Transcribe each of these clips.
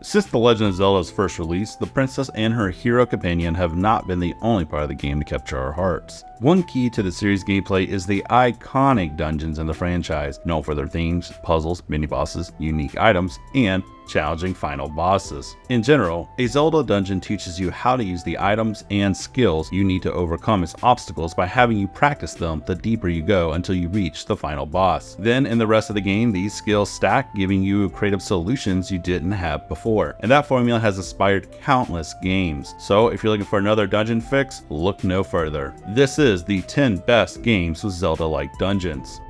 Since The Legend of Zelda's first release, the princess and her hero companion have not been the only part of the game to capture our hearts. One key to the series' gameplay is the iconic dungeons in the franchise, known for their themes, puzzles, mini-bosses, unique items, and challenging final bosses. In general, a Zelda dungeon teaches you how to use the items and skills you need to overcome its obstacles by having you practice them the deeper you go until you reach the final boss. Then in the rest of the game, these skills stack, giving you creative solutions you didn't have before. And that formula has inspired countless games. So if you're looking for another dungeon fix, look no further. This is the 10 best games with Zelda-like dungeons.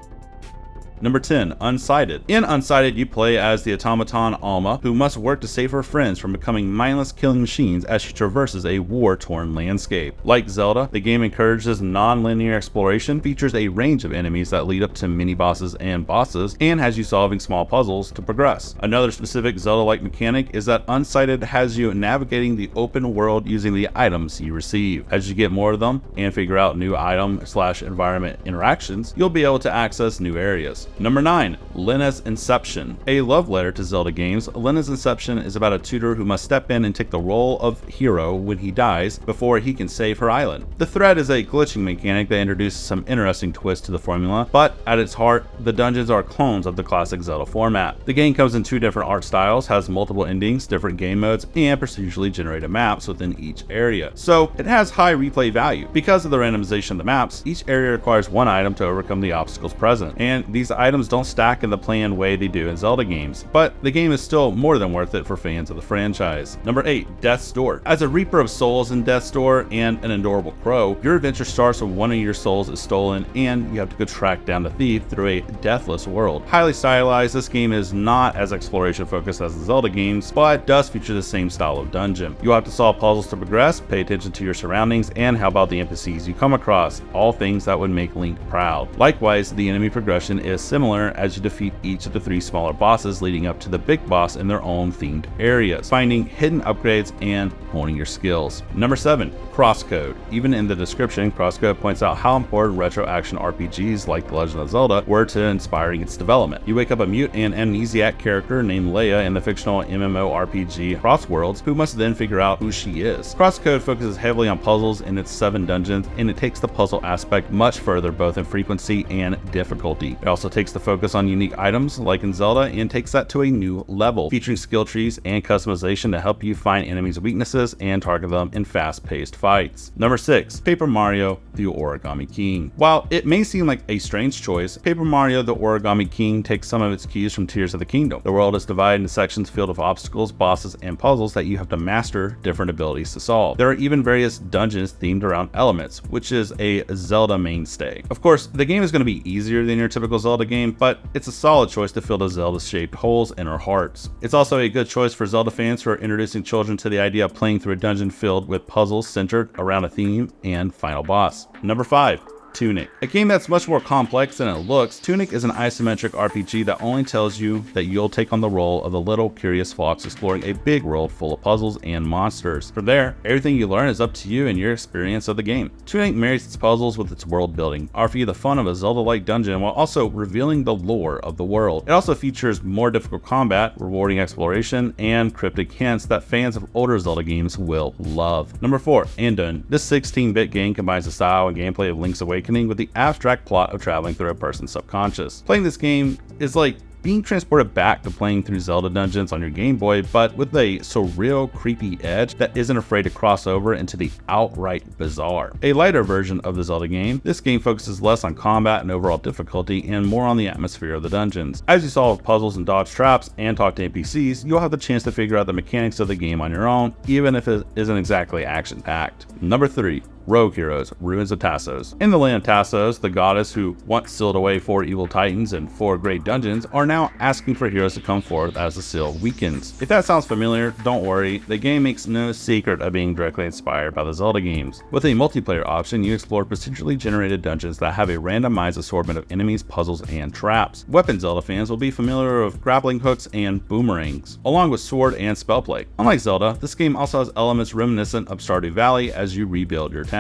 Number 10. Unsighted. In Unsighted, you play as the automaton Alma, who must work to save her friends from becoming mindless killing machines as she traverses a war-torn landscape. Like Zelda, the game encourages non-linear exploration, features a range of enemies that lead up to mini-bosses and bosses, and has you solving small puzzles to progress. Another specific Zelda-like mechanic is that Unsighted has you navigating the open world using the items you receive. As you get more of them and figure out new item/environment interactions, you'll be able to access new areas. Number 9. Lenas Inception. A love letter to Zelda games, Lenas Inception is about a tutor who must step in and take the role of hero when he dies before he can save her island. The thread is a glitching mechanic that introduces some interesting twists to the formula, but at its heart, the dungeons are clones of the classic Zelda format. The game comes in 2 different art styles, has multiple endings, different game modes, and procedurally generated maps within each area. So it has high replay value. Because of the randomization of the maps, each area requires 1 item to overcome the obstacles present, and these items don't stack in the planned way they do in Zelda games, but the game is still more than worth it for fans of the franchise. Number 8. Death's Door. As a Reaper of Souls in Death's Door and an adorable crow, your adventure starts when one of your souls is stolen and you have to go track down the thief through a deathless world. Highly stylized, this game is not as exploration focused as the Zelda games, but does feature the same style of dungeon. You'll have to solve puzzles to progress, pay attention to your surroundings, and how about the NPCs you come across, all things that would make Link proud. Likewise, the enemy progression is similar as you defeat each of the 3 smaller bosses leading up to the big boss in their own themed areas, finding hidden upgrades and honing your skills. Number 7. CrossCode. Even in the description, CrossCode points out how important retro action RPGs like The Legend of Zelda were to inspiring its development. You wake up a mute and amnesiac character named Leia in the fictional MMORPG Crossworlds, who must then figure out who she is. CrossCode focuses heavily on puzzles in its 7 dungeons, and it takes the puzzle aspect much further both in frequency and difficulty. It also takes the focus on unique items like in Zelda and takes that to a new level, featuring skill trees and customization to help you find enemies' weaknesses and target them in fast-paced fights. Number 6. Paper Mario: The Origami King. While it may seem like a strange choice, Paper Mario: The Origami King takes some of its cues from Tears of the Kingdom. The world is divided into sections filled with obstacles, bosses, and puzzles that you have to master different abilities to solve. There are even various dungeons themed around elements, which is a Zelda mainstay. Of course, the game is going to be easier than your typical Zelda game, but it's a solid choice to fill the Zelda-shaped holes in our hearts. It's also a good choice for Zelda fans who are introducing children to the idea of playing through a dungeon filled with puzzles centered around a theme and final boss. Number 5. Tunic. A game that's much more complex than it looks, Tunic is an isometric RPG that only tells you that you'll take on the role of the little curious fox exploring a big world full of puzzles and monsters. From there, everything you learn is up to you and your experience of the game. Tunic marries its puzzles with its world building, offering you the fun of a Zelda-like dungeon while also revealing the lore of the world. It also features more difficult combat, rewarding exploration, and cryptic hints that fans of older Zelda games will love. Number 4. Andon. This 16-bit game combines the style and gameplay of Link's Awakening with the abstract plot of traveling through a person's subconscious. Playing this game is like being transported back to playing through Zelda dungeons on your Game Boy, but with a surreal, creepy edge that isn't afraid to cross over into the outright bizarre. A lighter version of the Zelda game, this game focuses less on combat and overall difficulty and more on the atmosphere of the dungeons. As you solve puzzles and dodge traps and talk to NPCs, you'll have the chance to figure out the mechanics of the game on your own, even if it isn't exactly action-packed. Number 3. Rogue Heroes: Ruins of Tassos. In the land of Tassos, the goddess who once sealed away 4 evil titans and 4 great dungeons are now asking for heroes to come forth as the seal weakens. If that sounds familiar, don't worry, the game makes no secret of being directly inspired by the Zelda games. With a multiplayer option, you explore procedurally generated dungeons that have a randomized assortment of enemies, puzzles, and traps. Weapon Zelda fans will be familiar with grappling hooks and boomerangs, along with sword and spell play. Unlike Zelda, this game also has elements reminiscent of Stardew Valley as you rebuild your town.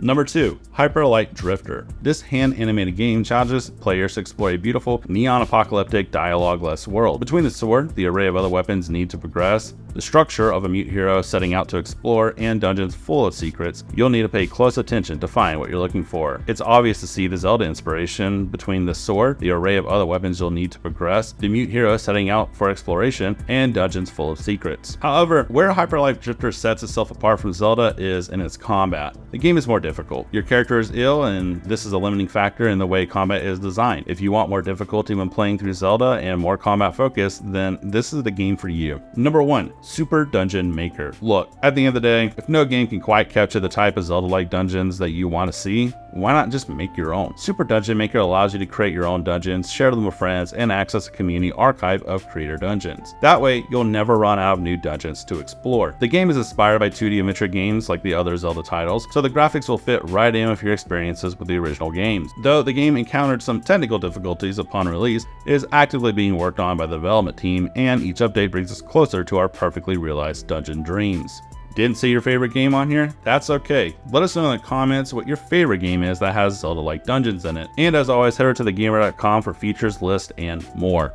Number 2. Hyperlight Drifter. This hand-animated game challenges players to explore a beautiful, neon-apocalyptic, dialogue-less world. Between the sword, the array of other weapons need to progress, The structure of a mute hero setting out to explore and dungeons full of secrets, you'll need to pay close attention to find what you're looking for. It's obvious to see the Zelda inspiration between the sword, the array of other weapons you'll need to progress, the mute hero setting out for exploration, and dungeons full of secrets. However, where Hyperlight Drifter sets itself apart from Zelda is in its combat. The game is more difficult. Your character is ill, and this is a limiting factor in the way combat is designed. If you want more difficulty when playing through Zelda and more combat focus, then this is the game for you. Number 1. Super Dungeon Maker. Look, at the end of the day, if no game can quite capture the type of Zelda-like dungeons that you want to see, why not just make your own? Super Dungeon Maker allows you to create your own dungeons, share them with friends, and access a community archive of creator dungeons. That way, you'll never run out of new dungeons to explore. The game is inspired by 2D adventure games like the other Zelda titles, so the graphics will fit right in with your experiences with the original games. Though the game encountered some technical difficulties upon release, it is actively being worked on by the development team, and each update brings us closer to our perfectly realized dungeon dreams. Didn't see your favorite game on here? That's okay. Let us know in the comments what your favorite game is that has Zelda-like dungeons in it. And as always, head over to thegamer.com for features, lists, and more.